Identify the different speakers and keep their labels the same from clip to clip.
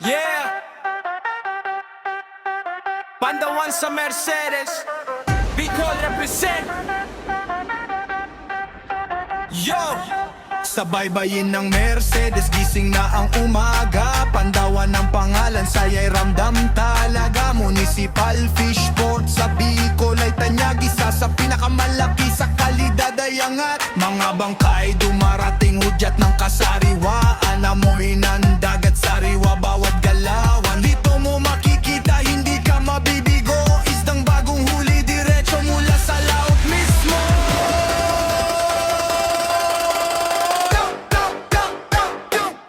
Speaker 1: Yeah, Pandawan sa Mercedes, Bicol represent. Yo!
Speaker 2: Sa baybayin ng Mercedes, gising na ang umaga. Pandawan ng pangalan, saya'y ramdam talaga. Municipal Fishport sa Bicol ay tanyag. Isa sa pinakamalaki sa kalidad ay angat. Mga bangkay dumarating, hudyat ng kasariwaan. Amoy ng dagat, sariwa, bawat galawan. Dito mo makikita, hindi ka mabibigo. Isdang bagong huli, diretso mula sa laot mismo.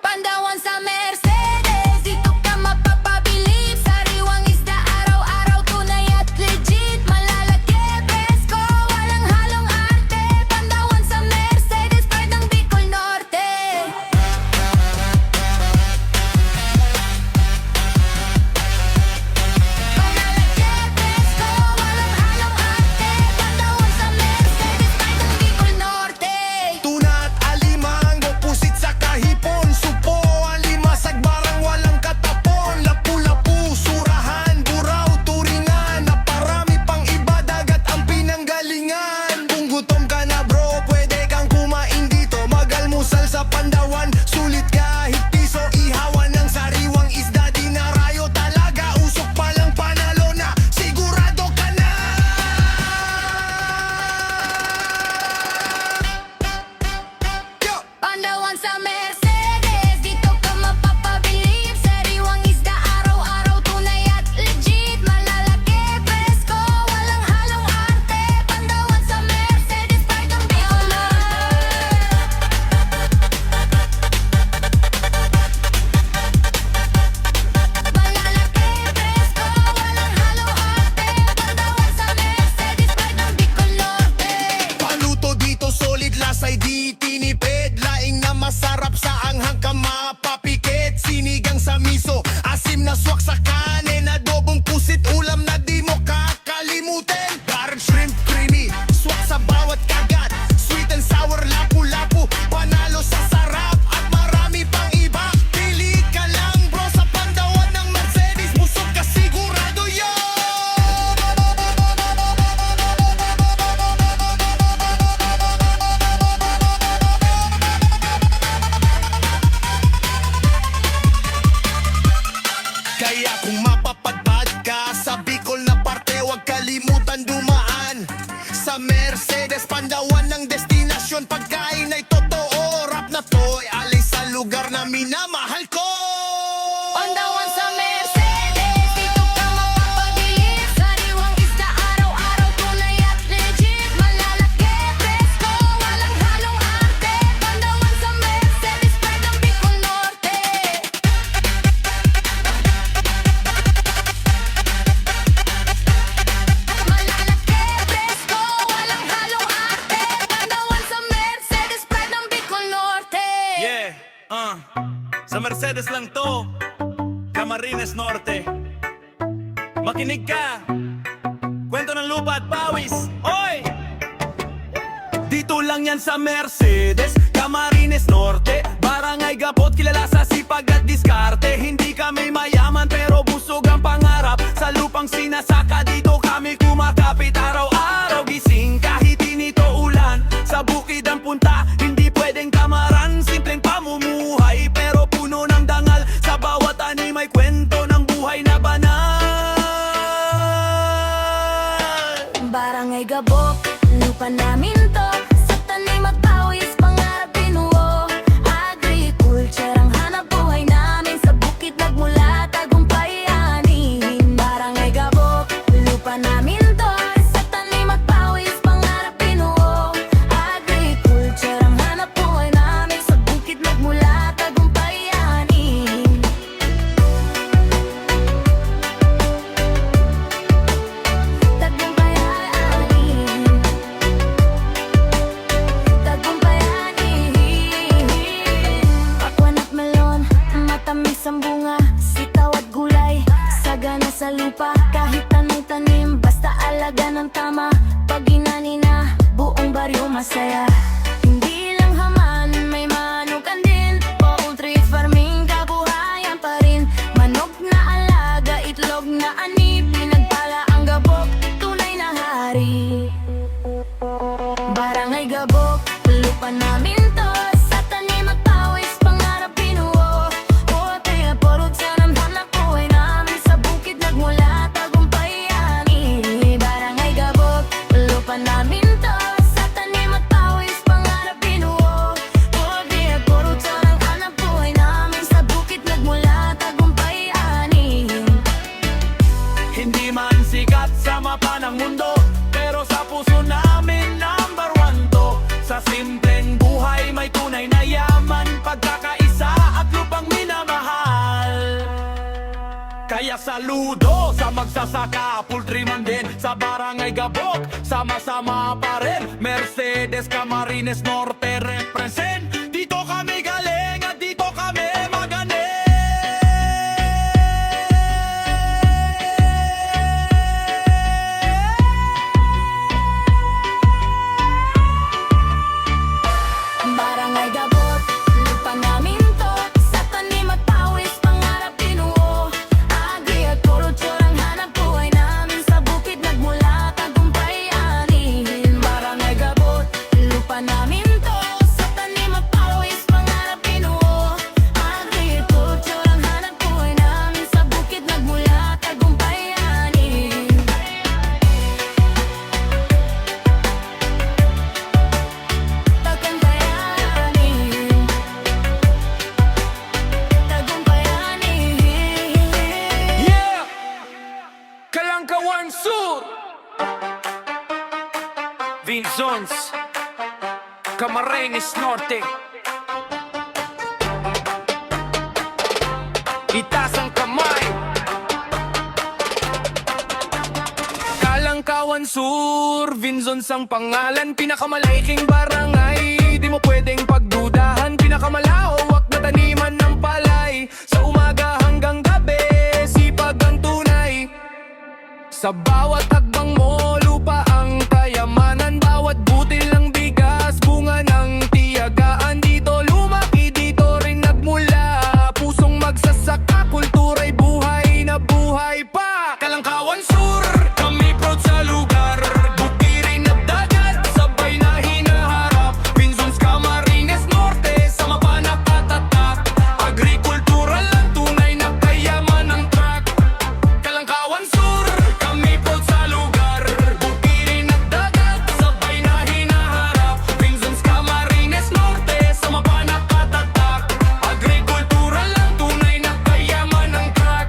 Speaker 3: Pandawan sa Mercedes, dito ka mapapabilib. Sariwang isda, araw-araw, tunay at legit. Malalaki, presko, walang halong arte. Pandawan sa Mercedes, pride ng Bicol Norte. Malalaki, presko, walang halong arte. Pandawan sa Mercedes, pride ng Bicol Norte.
Speaker 2: Tuna at alimango, pusit sa kahipon. Supo, alimasag, barang walang katapon. Lapu-lapu, surahan, buraw, turingan. Naparami pang iba, dagat ang pinanggalingan. Kung gutom ka na bro, pwede kang kumain dito. Mag-almusal sa Pandawan, sulit kahit piso. Ihawan ng sariwang isda, dinarayo talaga. Usok palang panalo na, sigurado ka na. Yo!
Speaker 3: Pandawan sa Mercedes, dito ka mapapabilib. Sariwang isda, araw-araw, tunay at legit. Malalaki, presko, walang halong arte. Pandawan sa Mercedes, pride ng Bicol Malalaki, presko, walang halong arte. Pandawan sa Mercedes, pride ng Bicol Norte.
Speaker 2: Paluto dito solid, lasay di tinipid. Laing na masarap sa anghang ka mapapikit. Sinigang sa miso, asim na swak sa kanin. Adobong pusit, ulam na di mo kakalimutin. Garlic shrimp creamy, swak sa bawat kagat. Sweet and sour, lapu-lapu, panalo sa sarap. At marami pang iba, pili ka lang bro. Sa Pandawan ng Mercedes, busog ka sigurado yun. Kaya kung mapapadpad ka sa Bicol na parte, huwag kalimutan dumaan sa Mercedes. Pandawan ng destinasyon, pagkain ay totoo. Rap na to ay alay sa lugar na minamahal ko.
Speaker 3: Pandawan sa Mercedes, dito ka mapapabilib. Sariwang isda, araw-araw, tunay at legit. Malalaki, presko, walang halong arte. Pandawan sa Mercedes, pride ng Bicol Norte. Malalaki, presko, walang halong arte. Pandawan sa Mercedes, pride ng Bicol Norte.
Speaker 1: Yeah, sa Mercedes lang to, Camarines Norte. Makinig ka, kwento ng lupa at pawis. Oy! Dito lang yan sa Mercedes, Camarines Norte. Barangay Gapot, kilala sa sipag at diskarte. Hindi kami mayaman pero busog ang pangarap. Sa lupang sinasaka, dito kami kumakapit. Araw-araw gising kahit inito ulan. Sa bukid ang punta, hindi pwedeng kamaran. Simpleng pamumuhay pero puno ng dangal. Sa bawat ani may kwento ng buhay na banal.
Speaker 3: Barangay Gabok, lupa namin to. Sa tanim at pawis, pangarap binuo. Agriculture ang hanap buhay namin. Sa bukid nagmula, tagumpay anihin. Barangay Gabok, lupa namin to. Sa tanim at pawis, pangarap binuo. Agriculture ang hanap buhay namin. Sa bukid nagmula, tagumpay anihin. Tagumpay anihin. Tagumpay anihin. Pakwan at melon, matamis ang bunga. Sitaw at gulay, sagana sa lupa. Kahit anong tanim, basta alaga ng tama. Pag inani na, buong baryo masaya. Hindi lang haman, may manukan din. Poultry farming, kabuhayan pa rin.
Speaker 1: Kaya saludo sa magsasaka, poultry man din sa Barangay Gabok, sama-sama pa rin. Mercedes Camarines Norte represent. Dito kami galing at dito kami magaling.
Speaker 3: Barangay Gabot, lupa namin to. Sa tanim at pawis, pangarap binuo. Agri at kultura ang hanap buhay namin. Sa bukid nagmula, tagumpay anihin. Barangay Gabot, lupa namin to. Sa tanim at pawis, pangarap binuo. Agri at kultura ang hanap buhay namin. Sa bukid nagmula, tagumpay anihin.
Speaker 4: Yeah! Kalangkawan Sur Vinzons Camarines Norte Itaas ang kamay Kalangkawan Sur Vinzons ang pangalan Pinakamalaking barangay Di mo pwedeng pagdudahan Pinakamalawak na taniman ng palay Sa umaga hanggang gabi Sipag ang tunay Sa bawat hakbang mo Lupa ang kayamanan Bawat butil ng bigas Bunga ng tiyagaan Dito lumaki, dito rin nagmula Pusong magsasaka Kultura'y buhay na buhay pa Kalangkawan Sur Kami proud sa lugar Bukirin at dagat Sabay na hinaharap Vinzons Camarines Norte Sama pa nakatatak Agrikultural ang tunay na kayaman ng track Kalangkawan Sur Kami proud sa lugar Bukirin at dagat Sabay na hinaharap Vinzons Camarines Norte Sama pa nakatatak Agrikultural ang tunay na kayaman ng track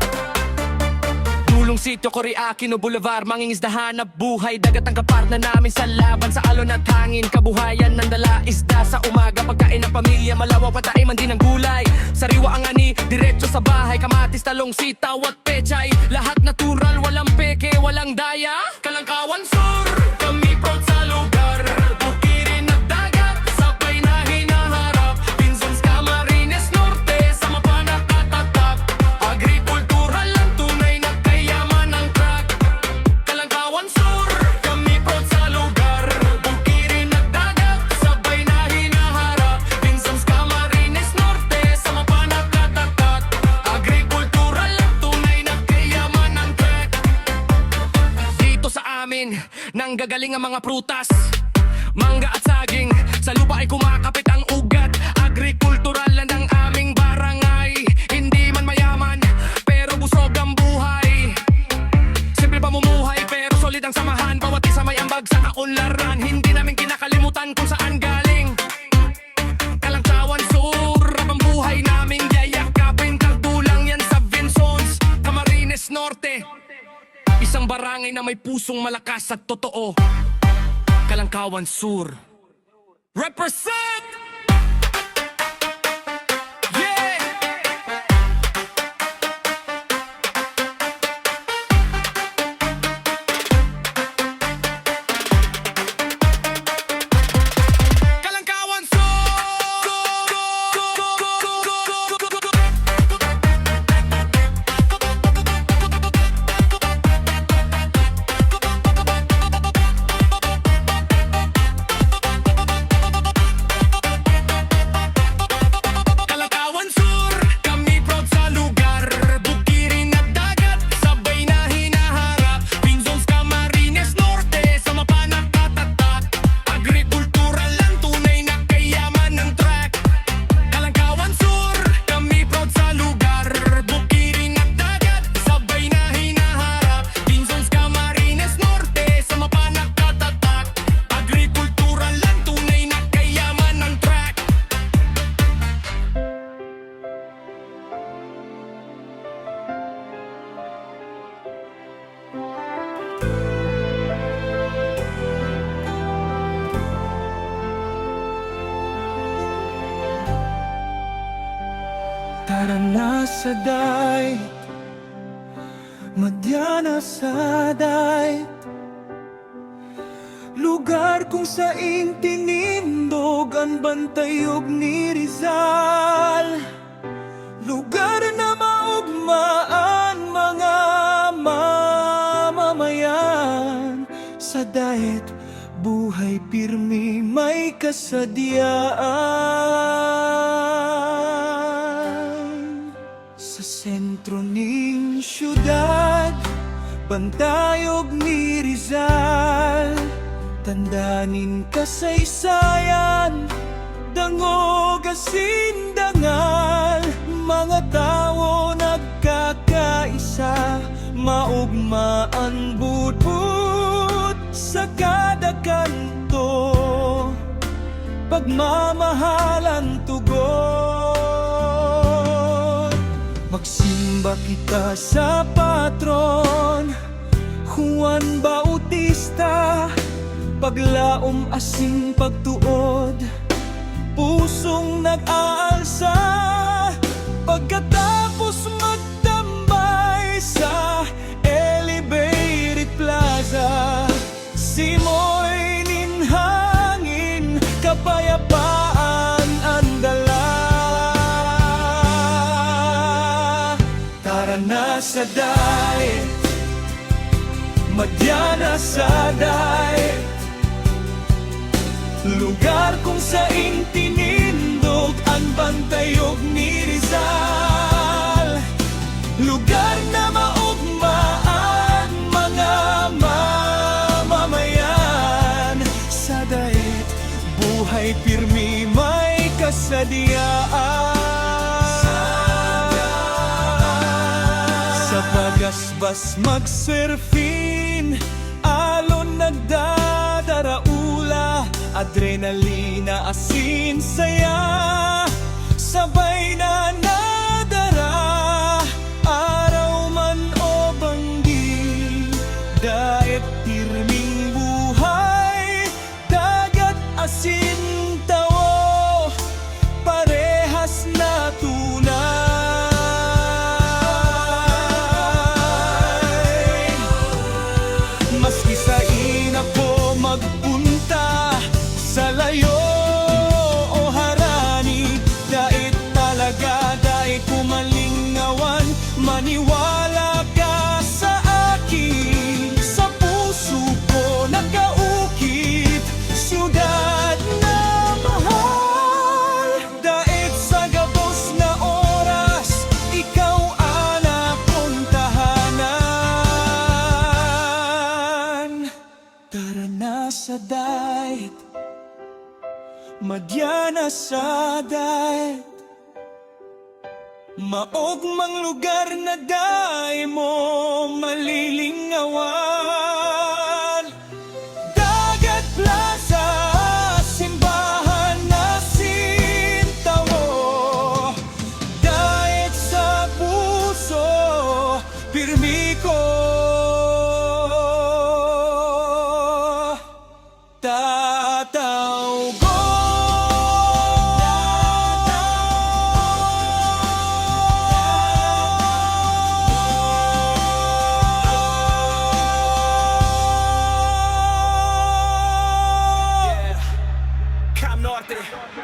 Speaker 4: Dulong sitio, Coriaquino Boulevard Mangingisdahan na buhay Dagat ang kapartner namin sa laban Sa alon at hangin Kabuhayan ng dala isda Sa umaga pagkain ng pamilya Malawak patay man din ng gulay Sariwa ang ani Diretso sa bahay Kamatis, talong, sitaw at pechay Lahat natural Walang peke, walang daya Kalangkawan Sur Kami proud sa lugar Bukirin at dagat Sabay na hinaharap Vinzons Camarines Norte Sama pa nakatatak Agrikultural ang tunay na kayaman ng track Kalangkawan Sur Kami proud sa lugar Bukirin at dagat Sabay na hinaharap Vinzons Camarines Norte Sama pa nakatatak Agrikultural ang tunay na kayaman ng track Dito sa amin Nanggagaling ang mga prutas Mangga at saging Sa lupa ay kumakapit ang ugat Agrikultural lang ang aming barangay Hindi man mayaman Pero busog ang buhay Simple pamumuhay Pero solid ang samahan Bawat isa may ambag sa kaunlaran Hindi namin kinakalimutan kung saan galing Kalangkawan Sur Rap ang buhay namin Yayakapin Tagdulang yan sa Vinzons Camarines Norte Isang barangay na may pusong malakas at totoo Kalangkawan Sur Represent! Yeah! Kalangkawan Kalangkawan Sur Kami proud sa lugar Bukirin at dagat Sabay na hinaharap Vinzons Camarines Norte Sama pa nakatatak Agrikultural ang tunay na kayaman ng track Kalangkawan Sur Kami proud sa lugar Bukirin at dagat Sabay na hinaharap Vinzons Camarines Norte Sama pa nakatatak Agrikultural ang tunay na kayaman ng track Tara na sa daig
Speaker 2: Madyana sa day, lugar kung saing tinindog ang bantayog ni Rizal. Lugar na maugmaan mga mamamayan. Sa dayet, buhay pirmi may kasadyaan. Sa sentro ning syudad, bantayog ni Rizal. Tandanin kasaysayan, dangog asindangal. Mga tao nagkakaisa, maugmaan budbud sa kada kanto. Pagmamahalan tugon, magsimba kita sa patron Juan Bautista. Paglaom asing pagtuod, pusong nag-aalsa. Pagkatapos magtambay sa Elevated Plaza, simoy ninhangin, kapayapaan ang dala. Tara na sa day, madyana sa day, lugar kung saing tinindog ang bantayog ni Rizal. Lugar na maugmaan mga mamamayan. Sa daet, buhay pirmi may kasadyaan. Sa pagasbas magsurfin, alon nagdadaraula. Adrenalina, asin, saya, sabay na nadara. Araw man o banggi, daet pirming buhay. Dagat, asin, tawo, parehas na tunay. Maski sa ina po magpunta, sa layo o harani, dait talaga, dait kumalingawan. Maniwala ka sa akin, sa puso ko nakaukit. Siyudad na mahal, dait sa gabos na oras, ikaw anak kong tahanan. Tara na sa dait, madyana sa day, maugmang lugar na day mo malilingawan. Dagat Plaza, simbahan na sintawo, daet sa puso, pirmi ko.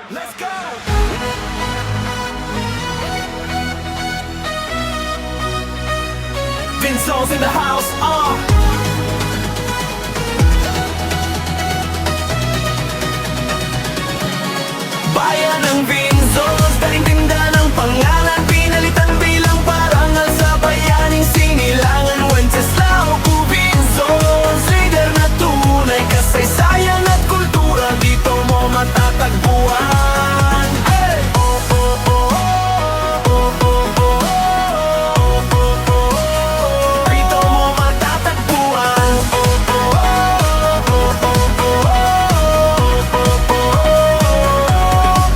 Speaker 2: Let's go! Vinzo's in the house, Bayan ng Vinzo's, daling tinda ng pangalan, pinalitan bilang parangal sa bayaning sinilangan. Wenceslao Vinzo's, leader na tunay, kasaysayan at kultura, dito mo matatagpuan. Hey! Oh, oh, oh, oh, oh, oh, oh, oh, oh, dito mo matatagpuan. Oh, oh, oh, oh, oh, oh,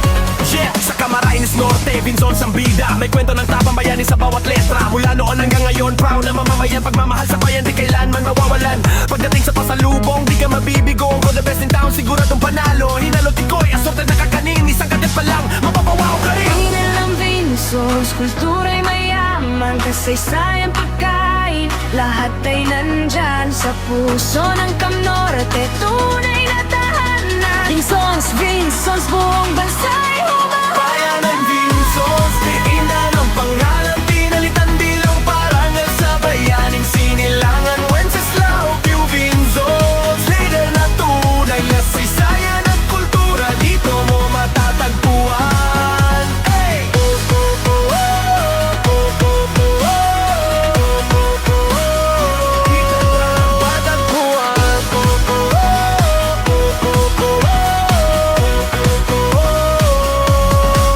Speaker 2: yeah, sa Camarines Norte, Vinzo's ang bida. May kwento ng tapang bayani sa bawat letra. Mula noon hanggang ngayon, proud na mamamayan. Pagmamahal sa bayan, di kailanman mawawalan. Pagdating sa pasalubong, di ka mabibigo. Ko the best in town, siguradong panalo. Hinalo tikoy, asorte na kakanin. Isang kadet pa lang, mapapawaw ka rin.
Speaker 3: Tingnan ng Vinzo's, kultura'y mayaman, kasaysayan pagkain. lahat ay nandyan sa puso ng Camp Norte. Tunay na tahanan. Vinsons, buong bansa'y humahal.
Speaker 4: Bayan ng Vinsons, ina ng pangalan, pinalitan bilang parangal sa bayaning sinilangan. Wenceslao Q. Vinsons, leader na tunay na saysayan at kultura, dito mo matatagpuan. Hey! Dito mo matatagpuan.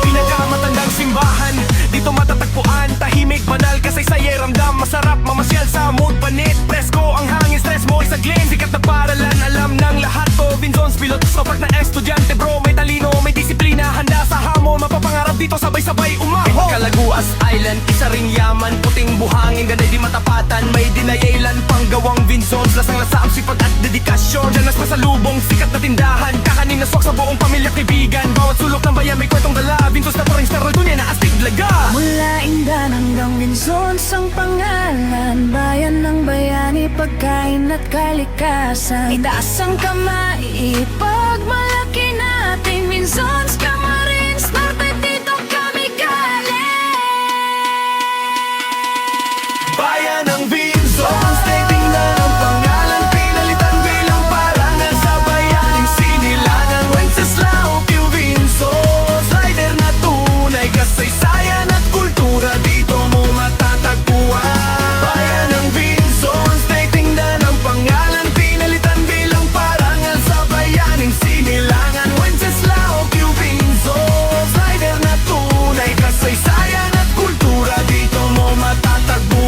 Speaker 4: Pinakamatandang simbahan, dito matatagpuan. Tahimik, banal, kasaysay, ramdam. Masarap mamasyal sa mood, panit, presko. Ang hangin, stress mo, isagling. Sikat na paralan, alam ng lahat to. Vinsons, pilot, sopak na estudyante. Bro, may talino, may disiplina. Handa sa hamon, mapapangarap dito, sabay-sabay umahon. Kalaguas Island, isa ring yaman. Puting buhangin, ganay di matapatan. May dinayailan, panggawang Vinsons. Lasang-lasa ang sipag at dedikasyon. Diyan mas pasalubong, sikat na tindahan. Kakanin na swak sa buong pamilya, kaibigan. Bawat sulok ng bayan may kwentong dala. Vinsons na paring star, tunay na astig laga.
Speaker 3: Mula Indan hanggang Vinsons ang pangalan. Bayan ng bayani, pagkain at kalikasan. Itaas ang kamay, ipagmalaki natin. Vinsons, Camarines Norte, dito kami galing.
Speaker 4: Bayan ng Vinsons, tingnan ang pangalan, pinalitan bilang parangal sa bayaning sinilangan. Wenceslao Q. Vinsons, rider na tunay, kasaysayan at kultura, dito mo matatagpuan. Bayan ng Vinsons, tingnan ang pangalan, pinalitan bilang parangal sa bayaning sinilangan. Wenceslao Q. Vinsons, rider na tunay, kasaysayan at kultura, dito mo matatagpuan.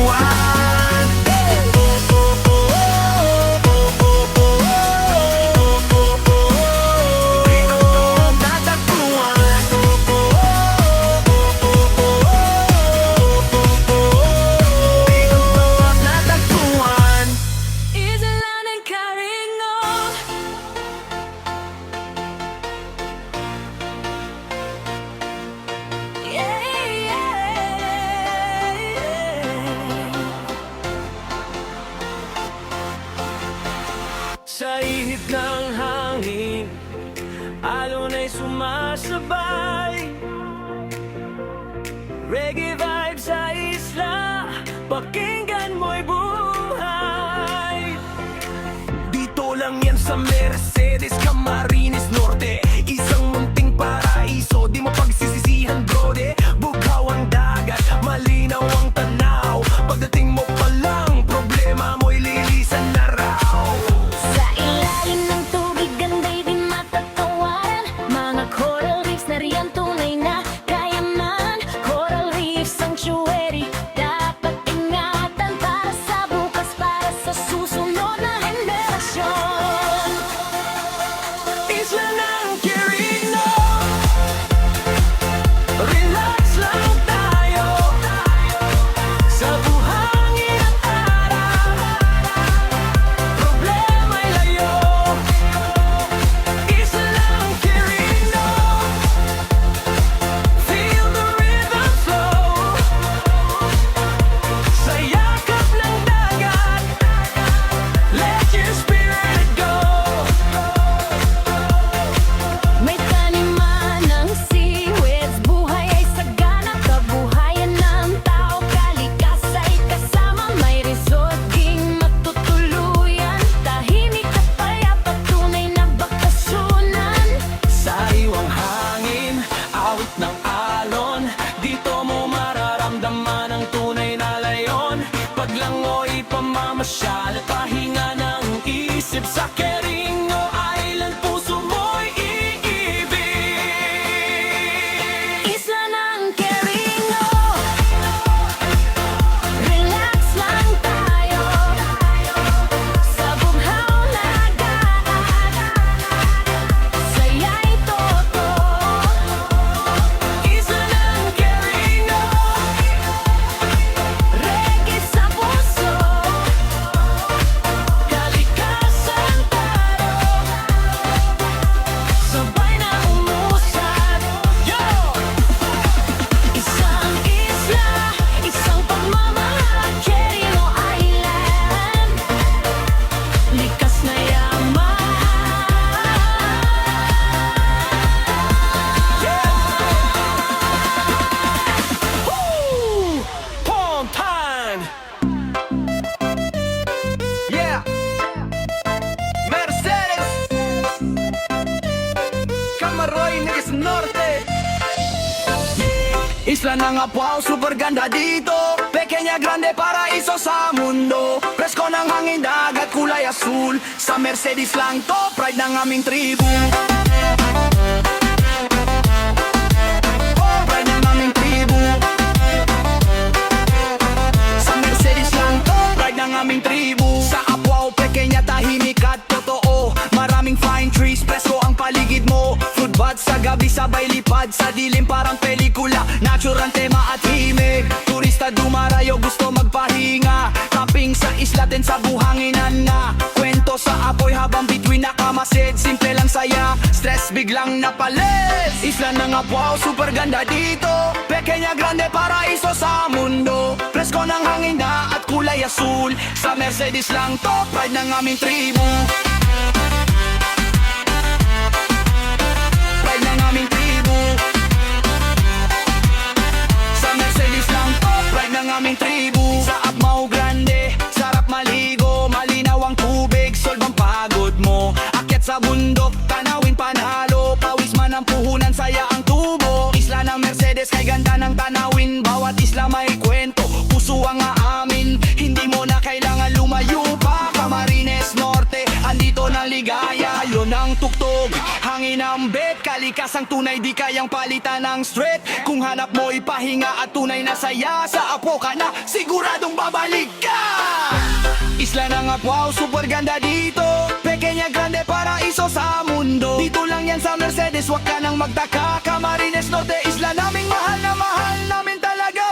Speaker 3: Islan and Carignan. Yeah,
Speaker 4: Sa ihip ng hangin, alon ay sumasabay. Reggae vibe sa isla, pakinggan mo'y buhay. Dito lang yan sa Mercedes, Camarines Norte. Isang munting paraiso, di mo pagsisisihan brode. Bughaw ang dagat, malinaw ang tanaw. Pagdating mo pa lang, problema mo'y lilisan na raw.
Speaker 3: sa ilalim ng tubig, ganda'y di matatawaran. Mga coral reefs na riyan, tunay na kayaman. Coral reef sanctuary, dapat ingatan. Para sa bukas, para sa susunod na henerasyon.
Speaker 4: Isla ng Quirino, relax lang tayo. Sa buhangin at araw, problema'y layo. Isla ng Quirino, feel the rhythm flow. Sa yakap ng dagat, let your spirit go.
Speaker 3: May taniman ng seaweeds, buhay ay sagana. Kabuhayan ng tao, kalikasay kasama. May resort, ging matutuluyan. Tahimik at payapa, tunay na bakasyonan.
Speaker 4: Sa iwang hangin, awit ng alon, dito mo mararamdaman ang tunay na layon. Paglangoy, pamamasyal, pahinga ng isip. Sa Quirino Island, puso mo'y iibig.
Speaker 3: Isla ng Quirino, relax lang tayo. Sa bughaw na dagat, saya'y toto.
Speaker 4: Isla ng Quirino,
Speaker 3: Reggae sa puso,
Speaker 4: kalikasan taro.
Speaker 2: Isla ng Apuao, super ganda dito. Pequeña grande paraiso sa mundo. Presko ng hangin, dagat, kulay asul. Sa Mercedes lang to, pride ng aming tribu. Oh, pride ng aming tribu. Sa Mercedes lang to, pride ng aming tribu. Sa Apuao, pequeña, tahimik at totoo. Maraming fine trees, presko ang paligid mo. Food bath sa gabi, sabay lipad sa dilim, parang pelikula. Natural tema at himig. Turista dumarayo, gusto magpahinga. Camping sa isla din sa buhanginan na. Kwento sa apoy habang between nakamasid. Simple lang saya, stress biglang napalit. Isla ng Apuao, super ganda dito. Pequeña grande paraiso sa mundo. Presko ng hangin na at kulay asul. Sa Mercedes lang to, pride ng aming tribu. Pride ng aming tribu. Sa Mercedes lang to, pride ng aming tribu. Sa Apmao Grande, sarap maligo. Malinaw ang tubig, solve ang pagod mo. Akyat sa bundok, tanawin panalo. Pawis man ang puhunan, saya ang tubo. Isla ng Mercedes, kay ganda ng tanawin. Bawat isla may kwento, puso ang aamin. Hindi mo na kailangan lumayo pa. Camarines Norte, andito na ligaya. Yun ang tuktog, hangin ang bet. Kalikas ang tunay, di kayang palitan ng straight. Kung hanap mo ipahinga at tunay na saya, sa Apo ka na, siguradong babalik ka. Isla ng Apuao, super ganda dito. Pequeña grande paraiso sa mundo. Dito lang yan sa Mercedes, wag ka nang magtaka. Camarines Norte, isla naming mahal na mahal namin talaga.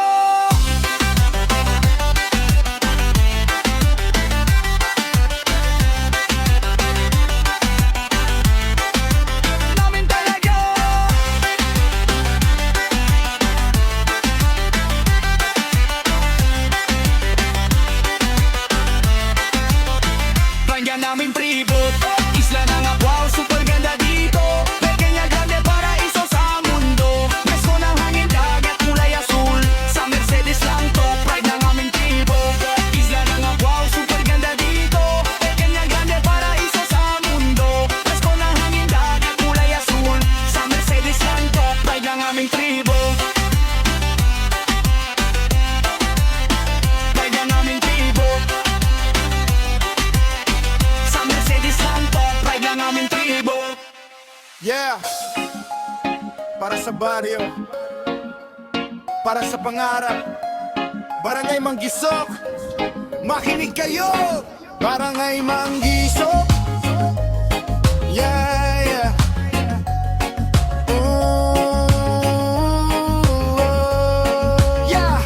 Speaker 2: Namin talaga. Pakinggan namin tribute. Isla ng Apuao, super ganda dito. Pequeña grande paraiso sa mundo. Presko ng hangin, dagat, kulay asul. Sa Mercedes lang to, pride ng aming tribu. Isla ng Apuao, super ganda dito. Pequeña grande paraiso sa mundo. Presko ng hangin, dagat, kulay asul. Sa Mercedes lang to, pride ng aming tribu. Pride ng aming tribu. Sa Mercedes lang to, pride ng aming tribu.
Speaker 5: Yeah! Para sa baryo, para sa pangarap, Barangay Manggisok, makinig kayo! Barangay Manggisok, yeah, yeah. Ooh, yeah,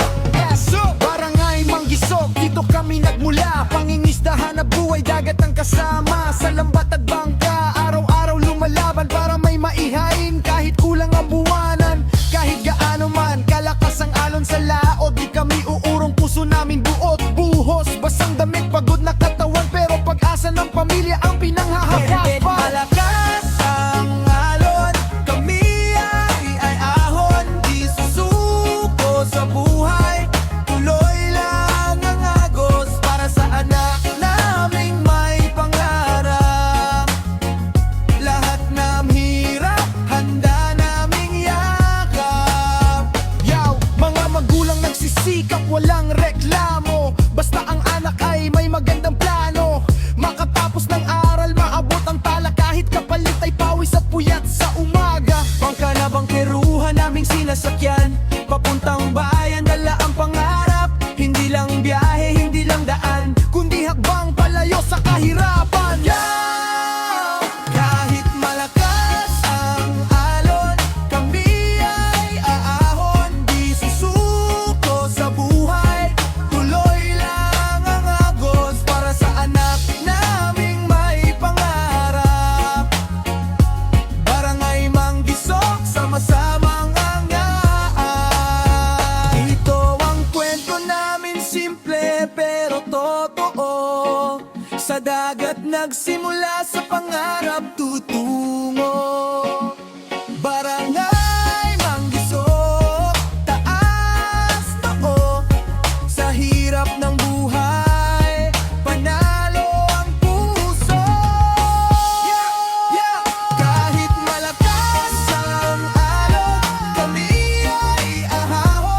Speaker 5: so Barangay Manggisok, dito kami nagmula. Pangingisdahan na buhay, dagat ang kasama. Sa lambat at bangka, araw-araw lumalaban para may maihain. Kahit kulang ang buwanan, kahit gaano man kalakas ang alon sa laot, di kami uurong, puso namin buot. Buhos, basang damit, pagod na katawan, pero pag-asa ng pamilya ang pinanghahawapan. Malakas ang alon, kami ay ahon. Di susuko sa buhay, tuloy lang ang agos. Para sa anak naming may pangarap, lahat ng hirap, handa naming yakap. Yaw, mga magulang nagsisikap, walang reklamo. Basta ang anak ay may magandang plano. Makatapos ng aral, maabot ang tala. Kahit kapalit ay pawis at puyat sa umaga. Bangka na bangkeruhan naming sinasakyan, papuntang bayan, dala ang pangarap. Hindi lang biyahe, hindi lang daan, kundi hakbang palayo sa kahirapan. Yeah! Kahit malakas ang alon, kami ay aahon. Di susuko sa buhay, tuloy lang ang agos. Para sa anak naming may pangarap, Barangay Manggisok, sama-samang angaan. Ito ang kwento namin, simple pero totoo. Sa dagat nagsimula, sa pangarap tutungo. Barangay Manggisok, taas noo. Sa hirap ng buhay, panalo ang puso. Yeah! Kahit malakas ang alon, kami ay ahahon.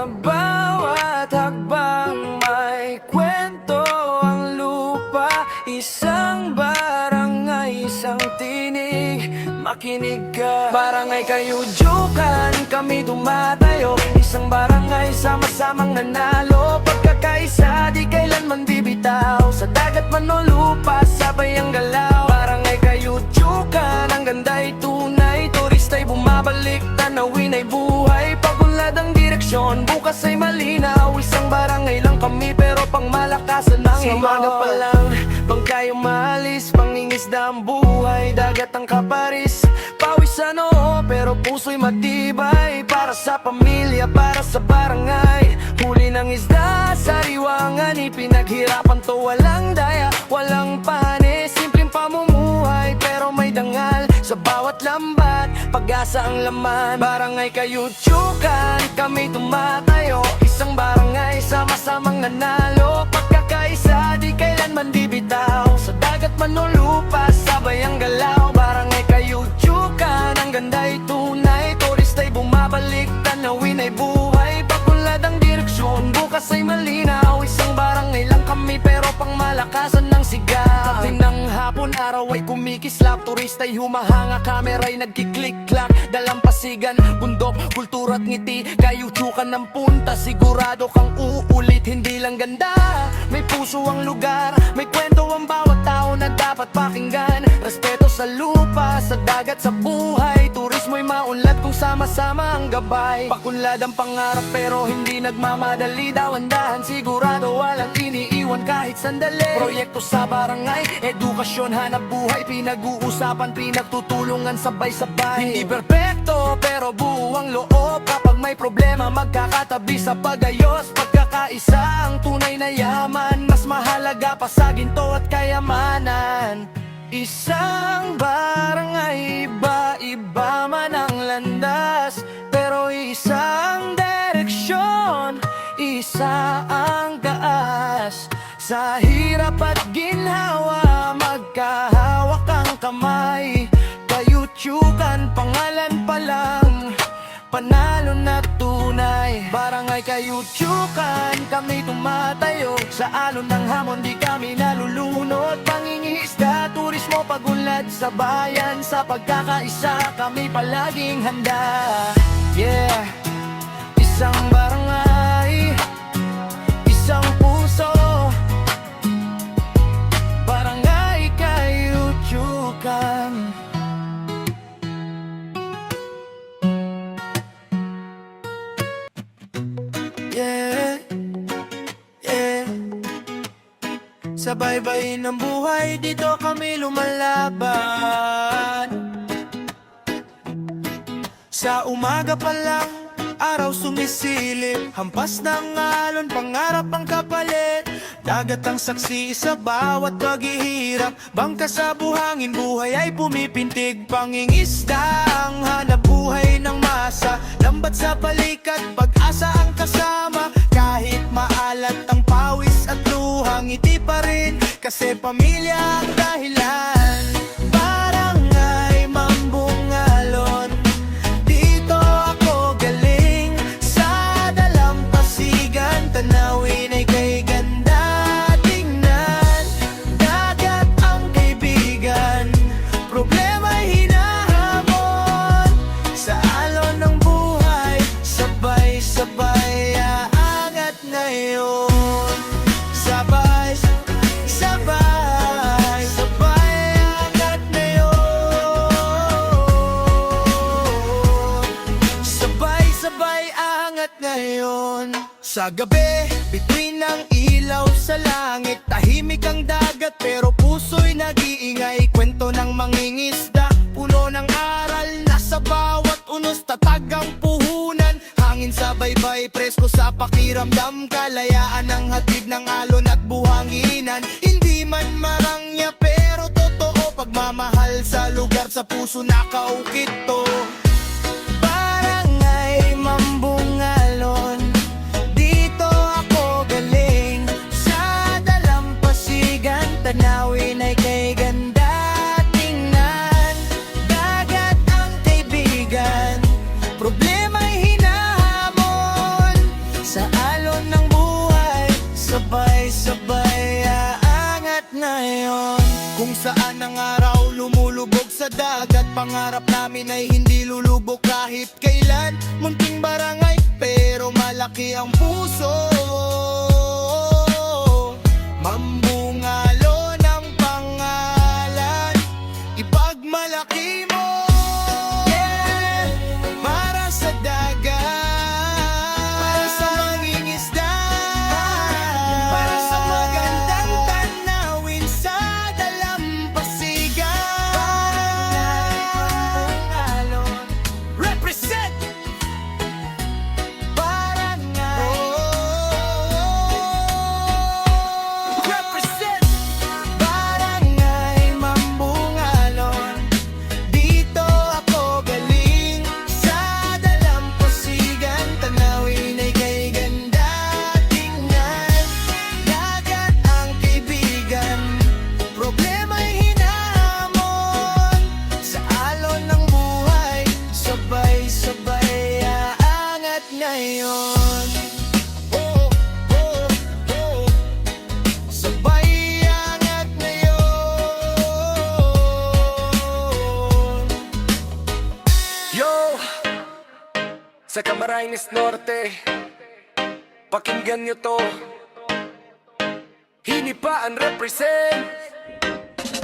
Speaker 4: Sa bawat hakbang may kwento ang lupa. Isang barangay, isang tinig, makinig ka. Barangay Kayudyukan, kami tumatayo. Isang barangay, sama-samang nanalo. Pagkakaisa, di kailanman bibitaw. Sa dagat man o lupa, sabay ang galaw. Barangay Kayudyukan, ang ganda'y tunay. Turista'y bumabalik, tanawin ay buhay. Pag-unlad ang direksyon, bukas ay malinaw. Isang barangay lang kami, pero pangmalakasan ng iba. Sa umaga pa lang, bangkay umalis, pangingisda ang buhay. Dagat ang kaparis, pawis ano, pero puso'y matibay. Para sa pamilya, para sa barangay. Huli ng isda, sariwangan, ipinaghirapan to. Walang daya, walang panis, simpleng pamumuhay, pero may dangal. Sa bawat lambat, pag-asa ang laman. Barangay Kayudyukan, kami tumatayo. Isang barangay, sama-samang nanalo. Pagkakaisa, di kailanman bibitaw. Sa dagat man o lupa, sabay ang galaw. Barangay Kayudyukan, ang ganda'y tunay. Turista'y bumabalik, tanawin ay buhay. Pag-unlad ang direksyon, bukas ay malinaw. Isang barangay lang kami, pero pangmalakasan ng sigaw. Pagdating ng hapon, araw ay kumikislap. Turista'y humahanga, kamera'y nagkiklik-klak. Dalampasigan, bundok, kultura at ngiti. Kayudyukan ng punta, sigurado kang uulit. Hindi lang ganda, may puso ang lugar. May kwento ang bawat tao na dapat pakinggan. Respeto sa lupa, sa dagat, sa buhay. Turismo'y maunlad kung sama-sama ang gabay. Pakunlad ang pangarap pero hindi nagmamadali. Dahan-dahan sigurado walang iniiwan kahit sandali. Proyekto sa barangay, edukasyon, hanap buhay. Pinag-uusapan, pinagtutulungan, sabay-sabay. Hindi perpekto pero buo ang loob. Kapag may problema magkakatabi sa pagayos. Pagkakaisa ang tunay na yaman. Mas mahalaga pa sa ginto at kayamanan. Isang barangay, iba-iba man ang landas, pero isang direksyon, isa ang taas. Sa hirap at ginhawa, magkahawak ang kamay. Kayudyukan, pangalan pa lang, panalo na tunay. Barangay Kayudyukan, kami tumatayo. Sa alon ng hamon, di kami nalulunod. Pangingisda, turismo, pag-unlad sa bayan. Sa pagkakaisa, kami palaging handa. Yeah, isang barangay, isang puso. Barangay Kayudyukan. Yeah, yeah. Sa baybayin ng buhay, dito kami lumalaban. Sa umaga pa lang, araw sumisilip. Hampas ng alon, pangarap ang kapalit. Dagat ang saksi sa bawat paghihirap. Bangka sa buhangin, buhay ay pumipintig. Pangingisda ang hanap buhay ng masa. Lambat sa balikat, pag-asa ang kasama. Kahit maalat ang pawis at luha, ngiti pa rin kasi pamilya ang dahilan. Barangay Mambungalon, dito ako galing. Sa dalampasigan, tanawin ay kay ganda tingnan. Dagat ang kaibigan, problema'y hinahamon. Sa alon ng buhay, sabay-sabay aangat ngayon. Sabay, sabay, sabay aangat ngayon. Sabay-sabay aangat ngayon. Sa gabi, bituin ng ilaw sa langit. Tahimik ang dagat pero puso'y nag-iingay. Kwento ng mangingisda, puno ng aral. Nasa bawat unos, tatag ang puhunan. Hangin sa baybay, presko sa pakiramdam. Kalayaan ang hatid ng alon at buhanginan. Hindi man marangya pero totoo. Pagmamahal sa lugar, sa puso nakaukit to. Barangay Mambungalon, dito ako galing. Sa dalampasigan, tanawin ay kay ganda tingnan. Dagat ang kaibigan, problema'y hinahamon.
Speaker 2: dagat, pangarap namin ay hindi lulubog kahit kailan. Munting barangay pero malaki ang puso. Mambungalo ng pangalan, ipagmalaki mo. Yeah, para sa dagat, para sa mangingisda, para sa magandang tanawin sa dalampasigan. Barangay represent Barangay represent Barangay Mambungalon. Dito ako galing sa dalampasigan, tanawin ay kay ganda tingnan. Dagat ang kaibigan, problema'y hinahamon. Sa alon ng buhay, sabay-sabay aangat ngayon. Oh, oh, oh, sabay aangat ngayon.
Speaker 4: Yo! Sa Camarines Norte, pakinggan nyo to. Hinipaan represent.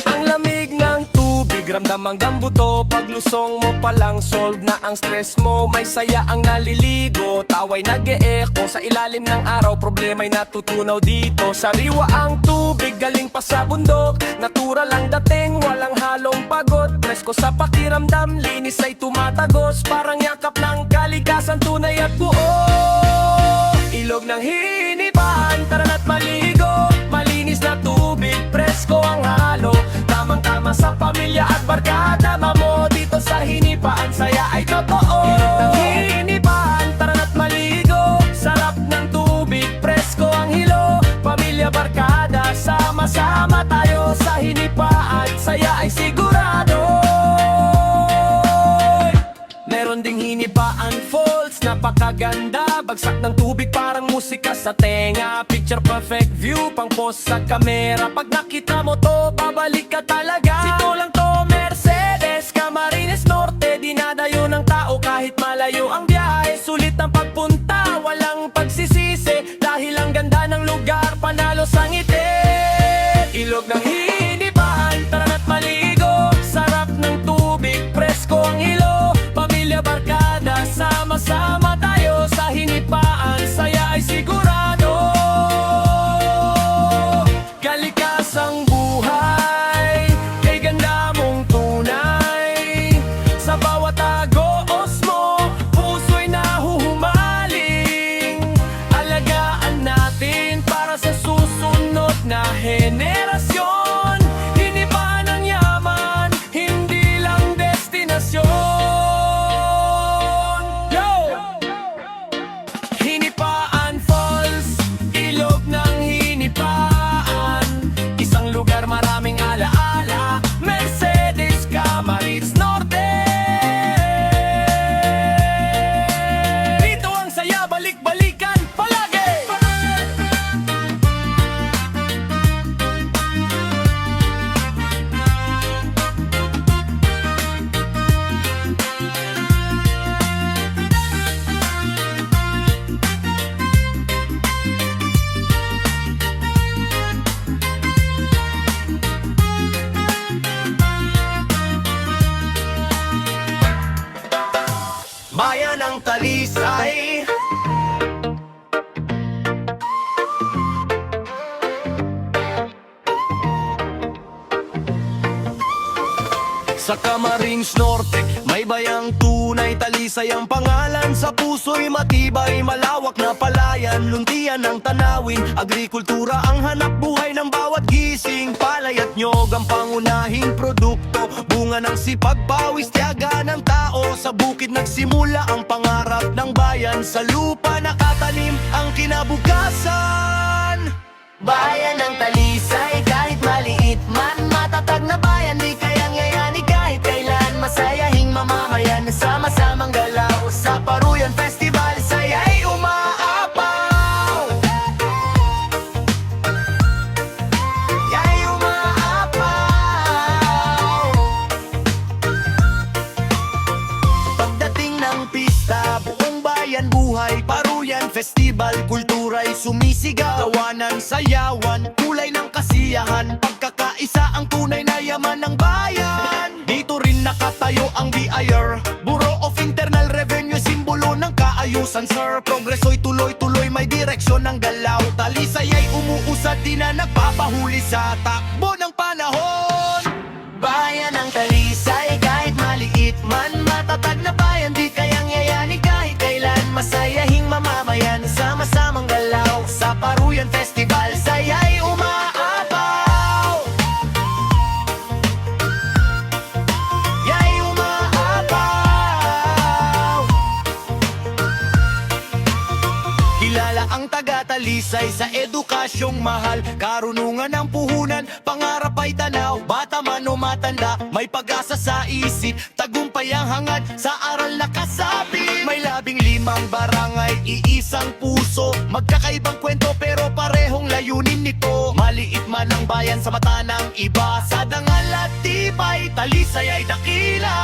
Speaker 4: Ang lamig ng tubig, ramdam ang dambuto. Paglusong mo palang solve na ang stress mo. May saya ang naliligo, tawa'y nag-e-echo. Sa ilalim ng araw, problema'y natutunaw dito. Sariwa ang tubig, galing pa sa bundok. Natural ang dating, walang halong pagod. Presko sa pakiramdam, linis ay tumatagos. Parang yakap ng kalikasan, tunay at buo. Ilog ng hinipan, tara na't maligo. Malinis na tubig, presko ang halo. Tamang-tama sa pamilya at barkada. Mamo dito sa hinipaan, saya ay totoo. Ilog ng hinipan, tara na't maligo. Sarap ng tubig, presko ang hilo. Pamilya, barkada, sama-sama tayo sa hinipaan, saya ay sigurado. Meron ding hinipaan falls, napakaganda. Bagsak ng tubig parang musika sa tenga. Picture perfect view, pang post sa kamera. Pag nakita mo to, babalik ka talaga. Dito lang to, Mercedes, Camarines Norte. Dinadayo ng tao kahit malayo ang biyahe. Sulit ang pagpunta, walang pagsisisi. Dahil ang ganda ng lugar, panalo sa ngiti. Ilog ng hinipan, tara na't maligo. Sarap ng tubig, presko ang ilo. Pamilya, barkada, sama-sama tayo sa hinipaan, saya ay sigurado. Kalikasang buhay, kay ganda mong tunay. Sa bawat agos mo, puso'y nahuhumaling. Alagaan natin para sa susunod na henerasyon. Hinipaan ang yaman, hindi lang destinasyon. Yo! Hinipaan Falls, ilog ng hinipaan. Isang lugar, maraming alaala. Mercedes, Camarines Norte. Dito ang saya, balik-balikan palagi. Bayan ng Talisay. Sa Camarines Norte, may bayang tunay. Talisay ang pangalan, sa puso'y matibay. Malawak na palayan, luntian ng tanawin. Agrikultura ang hanap buhay ng bawat gising. Palay at nyog ang pangunahing produkto. Bunga ng sipag, pawis, tiyaga ng tao. Sa bukid nagsimula ang pangarap ng bayan. Sa lupa nakatanim ang kinabukasan. Bayan ng Talisay, kahit maliit man, matatag na bayan, di kayang yayani kahit kailan. Masayahing mamamayan, sama-samang galaw. Sa Paruyan Festival, saya'y umaapaw. Ya'y umaapaw.
Speaker 2: bayan buhay, paruyan, festival, kultura'y sumisigaw. Tawanan, sayawan, kulay ng kasiyahan, pagkakaisa ang tunay na yaman ng bayan. Dito rin nakatayo ang BIR, Bureau of Internal Revenue, simbolo ng kaayusan sir. Progreso'y tuloy-tuloy, may direksyon ng galaw. Talisay ay umuusad, di na nagpapahuli sa takbo ng panahon. Bayan ng Talisay, kahit maliit man, matatag na bayan, di kayang yayanin kahit kailan. Masayahing mamamayan, sama-samang galaw. Sa Paruyan Festival, saya'y umaapaw. Ya'y umaapaw. Kilala ang taga-Talisay sa edukasyong mahal, karunungan ng puhunan, pangarap ay tanaw. Bata man o matanda, may pag-asa sa isip, tagumpay ang hangad, sa aral nakasabi. May 15 barangay, iisang puso, magkakaibang kwento pero parehong layunin nito. Maliit man ang bayan sa mata ng iba, sa dangal at tibay, Talisay ay dakila.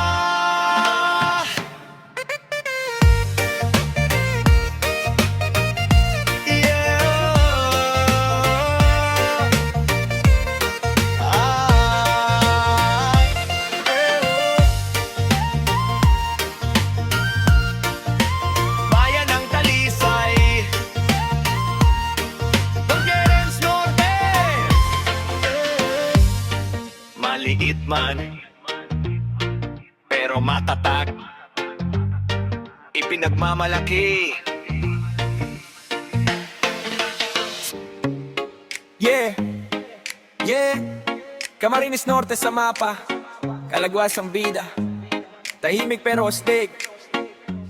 Speaker 2: Bayan ng Talisay, Bangerens Norte. Maliit man, pero matatag, ipinagmamalaki.
Speaker 4: Yeah, yeah. Camarines Norte sa mapa, kalagwas ang bida. Tahimik pero astig,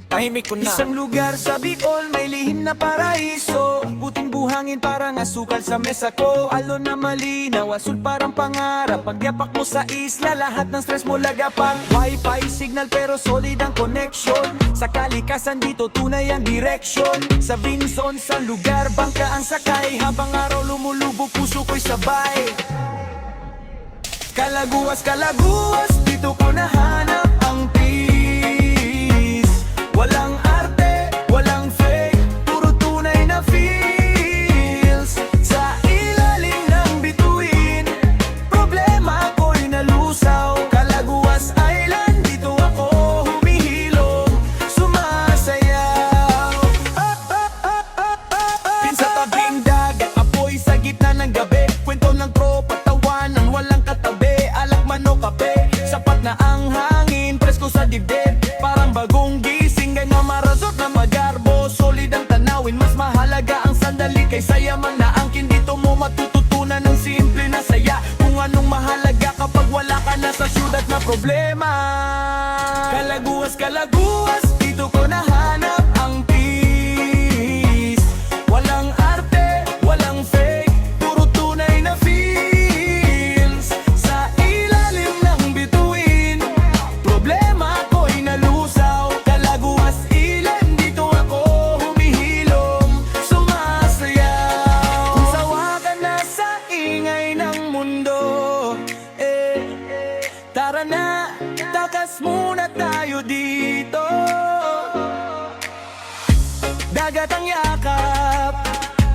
Speaker 4: tahimik ko na. Isang lugar sa Bicol, may lihim na paraiso. Puting buhangin parang asukal sa mesa ko. Alon na malinaw, asul parang pangarap. Pagyapak mo sa isla, lahat ng stress mo lagapak. Wi-Fi signal pero solid ang connection. Sa kalikasan dito tunay ang direction. Sa Vinson, sa lugar, bangka ang sakay. Habang araw lumulubog, puso ko'y sabay. Kalaguas, kalaguas, dito ko nahanap ang peace. Walang arte, walang fake, puro tunay na feels. Sa ilalim ng bituin, problema ko'y nalusaw. Kalaguas Island, dito ako humihilom, sumasayaw. Sa tabing dagat, apoy sa gitna ng gabi. Kwento ng tropa, tawanan, walang katabi. Alak man o kape, sapat na ang hangin, presko sa dibdib. Parang bagong gising, ganyan marazot na magarbo. Solid ang tanawin, mas mahalaga ang sandali kaysa yaman na angkin. Dito mo matututunan ng simple na saya, kung anong mahalaga kapag wala ka na sa syudad na problema. Kalaguas, kalaguas, dito ko nahanap ang peace. Walang arte, walang fake, puro tunay na feels. Sa ilalim ng bituin, problema ko'y nalusaw. Kalaguas Island, dito ako humihilom, sumasayaw. Kung sawa ka na sa ingay ng mundo, tara na, takas muna tayo dito. Dagat ang yakap,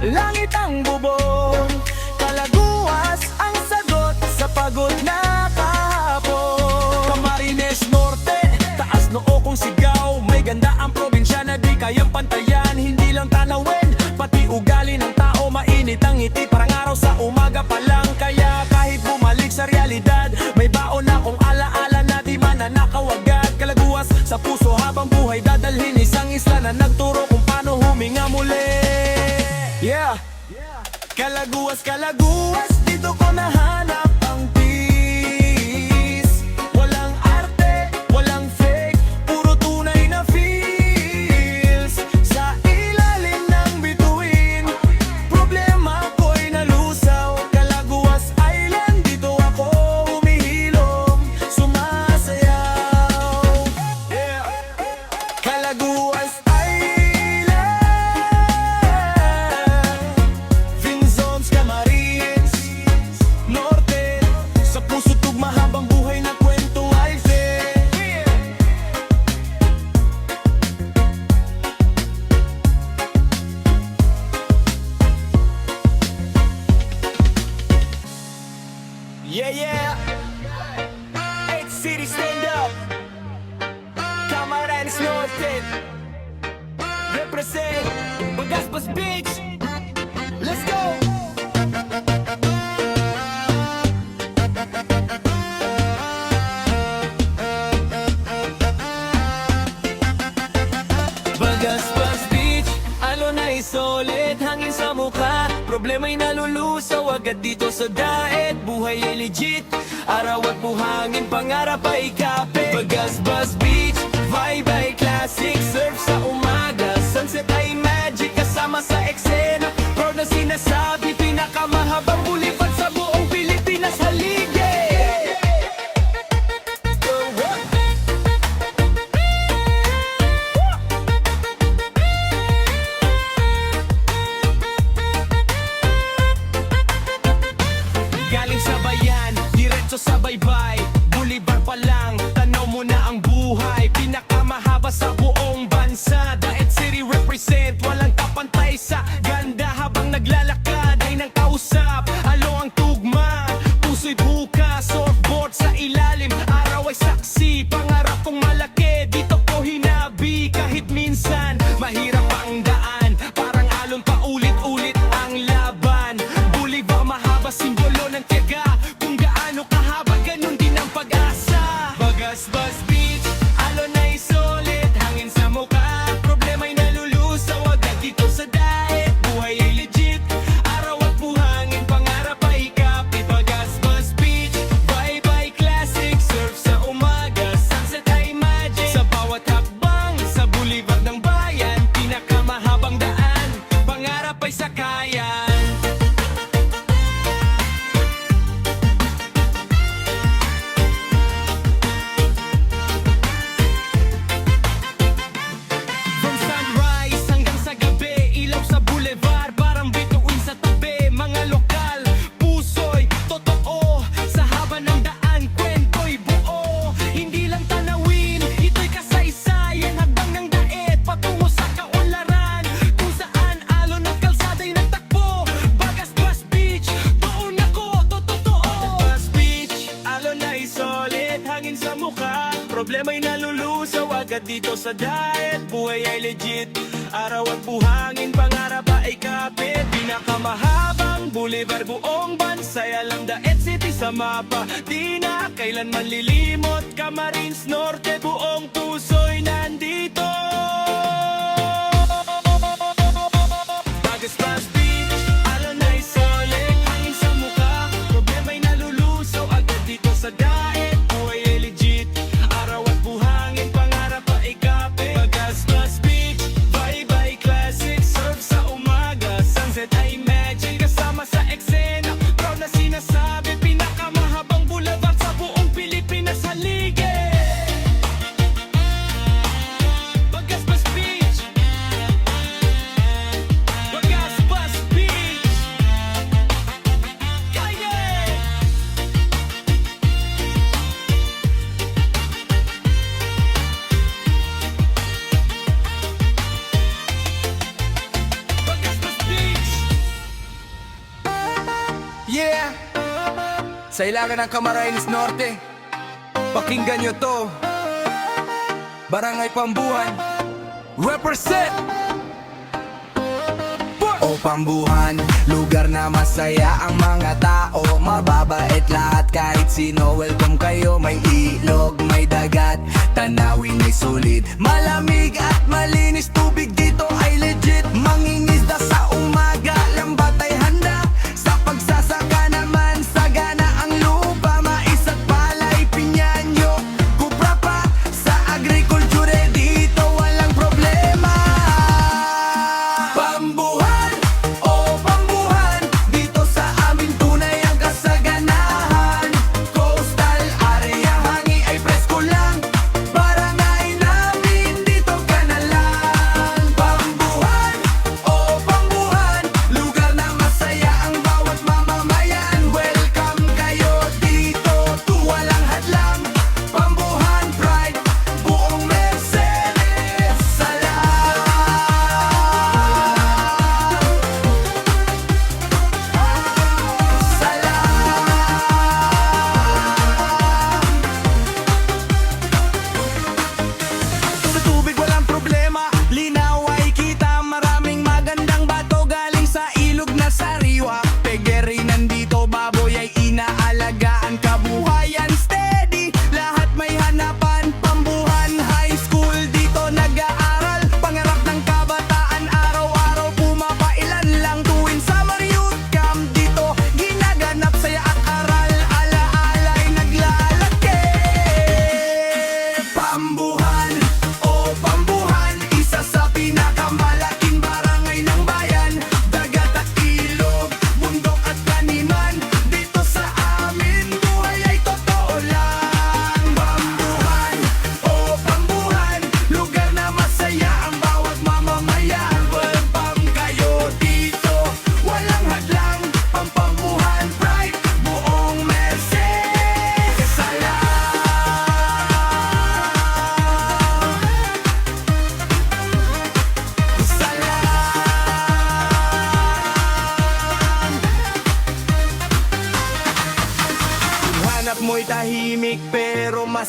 Speaker 4: langit ang bubong. Kalaguas ang sagot sa pagod na kahapon. Camarines Norte, taas noo kong sigaw. May ganda ang probinsya na di kayang pantayan. Hindi lang tanawin, pati ugali ng tao. Mainit ang ngiti, parang araw sa umaga pa lang. Kaya kahit bumalik sa realidad, may baon akong alaala na di mananakaw agad. Kalaguas sa puso habang buhay dadalhin, isang isla na nagturo kung paano huminga muli. Yeah, kalaguas, kalaguas, dito ko nahanap ang peace. Walang arte, walang fake, puro tunay na feels. Sa ilalim ng bituin, problema ko'y nalusaw. Kalaguas Island, dito ako humihilom, sumasayaw. Yeah. Kalaguas Island, Vinzons, Camarines Norte. City, stand up. Camarines Norte. Represent Bagaspas Beach. Let's go. Bagaspas Beach, alo na isolid, hangin sa mukha. Problema'y nalulusaw agad dito sa daet. Buhay ay legit, araw at buhangin, pangarap ay kapit. Bagaspas Beach, vibe ay classic. Surf sa umaga, sunset ay magic. Kasama sa eksena, proud na sinasabi, pinakamahabang bulipad sa buong Pilipinas. Halige! Galing sa bayan, diretso sa baybay. Bolivar pa lang, tanaw mo na ang buhay. Pinakamahaba sa buong bansa. Daet City represent, walang kapantay sa ganda. Habang naglalakad ay nang kausap, alo ang tugma, puso'y bukas. Surfboard sa ilalim, araw ay saksi. Pangarap kong malaki, dito ko hinabi. Kahit minsan, mahirap ang daan, parang alon pa ulit-ulit ang laban. Bolivar mahaba, simbolo ng tiyaga. Kung gaano kahaba, ganun din ang pag-asa. Bagaspas Beach, alon ay solid, hangin sa mukha. Problema'y nalulusaw agad dito sa daet. Buhay ay legit, araw at buhangin, pangarap ay kapit. Bagaspas Beach, vibe ay classic. Surf sa umaga, sunset ay magic. Sa bawat hakbang, sa Bolivar ng bayan, pinakamahabang daan, pangarap ay sakayan. From sunrise hanggang sa gabi, ilaw sa boulevard, parang bituin sa tabi. Mga lokal, puso'y totoo, sa haba ng daan, kwento'y buo. Hindi lang tanawin, ito'y kasaysayan. Hagdan ng daet, patungo sa kaunlaran, kung saan alon at kalsada'y nagtakbo. Bagaspas Beach, doon ako, totoo. Bagaspas Beach, alon ay solid, hangin sa mukha. Problema'y nalulusaw agad dito sa daet. Buhay ay legit, araw at buhangin, pangarap ay kapit. Pinakamahabang Bolivar, buong bansay, alam Daet City sa mapa. Di na kailanman lilimot, Camarines Norte, buong puso'y nandito. Bagaspas Beach, alon ay solid, hangin sa mukha. Problema'y nalulusaw agad dito sa daet. Buhay ay legit, araw at buhangin, pangarap ay kapit. Bagaspas Beach, vibe ay classic. Surf sa umaga, sunset ay magic. Kasama sa eksena, proud na sinasabi, pinakamahabang boulevard sa buong Pilipinas. Halige! Bagaspas Beach, Bagaspas Beach, kaya! Bagaspas Beach.
Speaker 6: Yeah! Sa ilagan ng Camarines Norte, pakinggan nyo to. Barangay Pambuhan, represent! O Pambuhan, lugar na masaya ang mga tao. Mababait lahat, kahit sino, welcome kayo. May ilog, may dagat, tanawin ay sulit. Malamig at malinis, tubig dito ay legit. Mangingisda sa umaga, lambat ay handa. Sa pagsasaka naman, sagana ang lupa. Mais at palay, pinyanyo, kupra pa. Sa agriculture, dito walang problema. Pambuhan, o Pambuhan, dito sa amin tunay ang kasaganahan. Coastal area, hangi ay presko lang. Barangay namin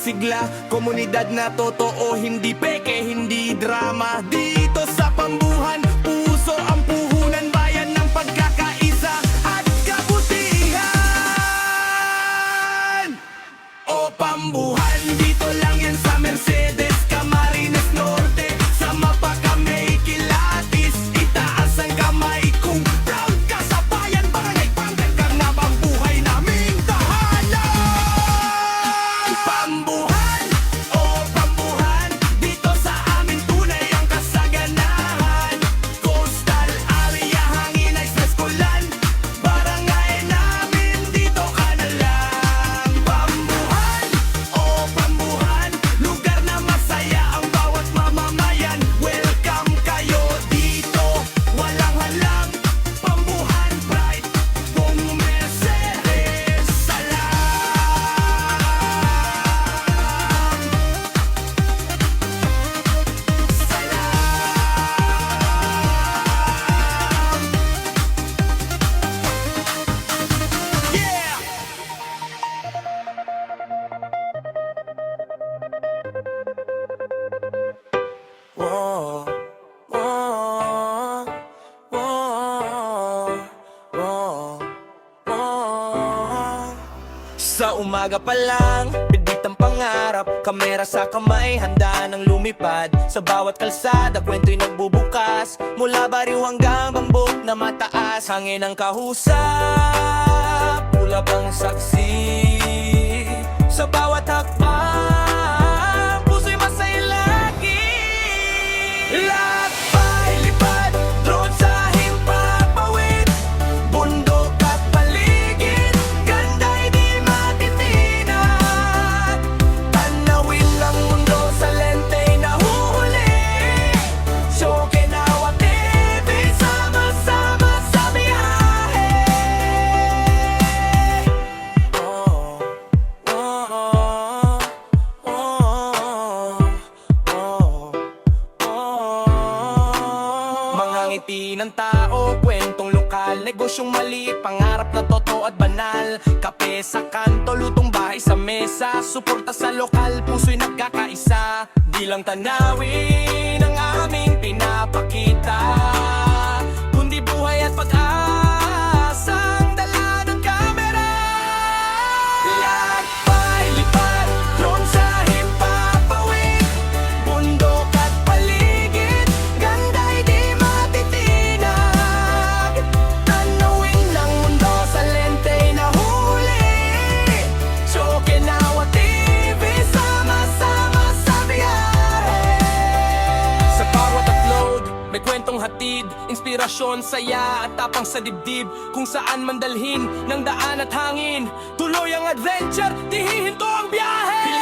Speaker 1: sigla, komunidad na totoo, hindi peke, hindi drama. Dito sa Pambuhan, puso ang puhunan, bayan ng pagkakaisa at kabutihan. O Pambuhan, dito lang yan sa Mercedes, Camarines Norte. Sa mapa ka may kilatis, itaas ang kamay kung proud ka sa bayan. Barangay Pangkat ka na bang buhay naming tahanan. Pambuhan, o Pambuhan, dito sa amin tunay ang kasaganahan. Coastal area, hangin ay eskulan, barangay namin dito ka na lang. Pambuhan, o Pambuhan, lugar na masaya ang bawat mamamayan. Welcome kayo dito, walang halang. Pambuhan pride, kung Mercedes, salam. Yeah! Whoa, whoa, whoa, whoa, whoa. Sa umaga pa lang, bidbit ang pangarap, kamera sa kamay, handa nang lumipad. Sa bawat kalsada, kwento'y nagbubukas, mula bariw hanggang bambok na mataas. Hangin ang kahusap, pula bang saksi. Sa bawat hakbang, puso'y masaya lagi. Lakbay, lipad, drone sa himpapawid, bundok at paligid, ganda'y di matitinag. Tanawin ang mundo sa lenteng nahuhuli. Shokinawa TV, sama-sama sa biyahe. Oh, oh, oh, oh, oh. Mga ngiti ng tao, kwentong lokal, negosyong maliit, pangarap na totoo at banal. Kape sa kanto, lutong bahay sa mesa, suporta sa lokal, puso'y nagkakaisa. Di lang tanawin ang aming pinapakita, kundi buhay at pag-asang dala ng kamera. Lakbay, lipad, drone sa himpapawid, bundok at paligid, ganda'y di matitinag. Tanawin ng mundo sa lenteng nahuli. Shokinawa TV, sama-sama sa biyahe. Sa bawat upload, may kwentong hatid, inspirasyon, saya at tapang sa dibdib. Kung saan man dalhin ng daan at hangin, tuloy ang adventure, di hihinto ang biyahe.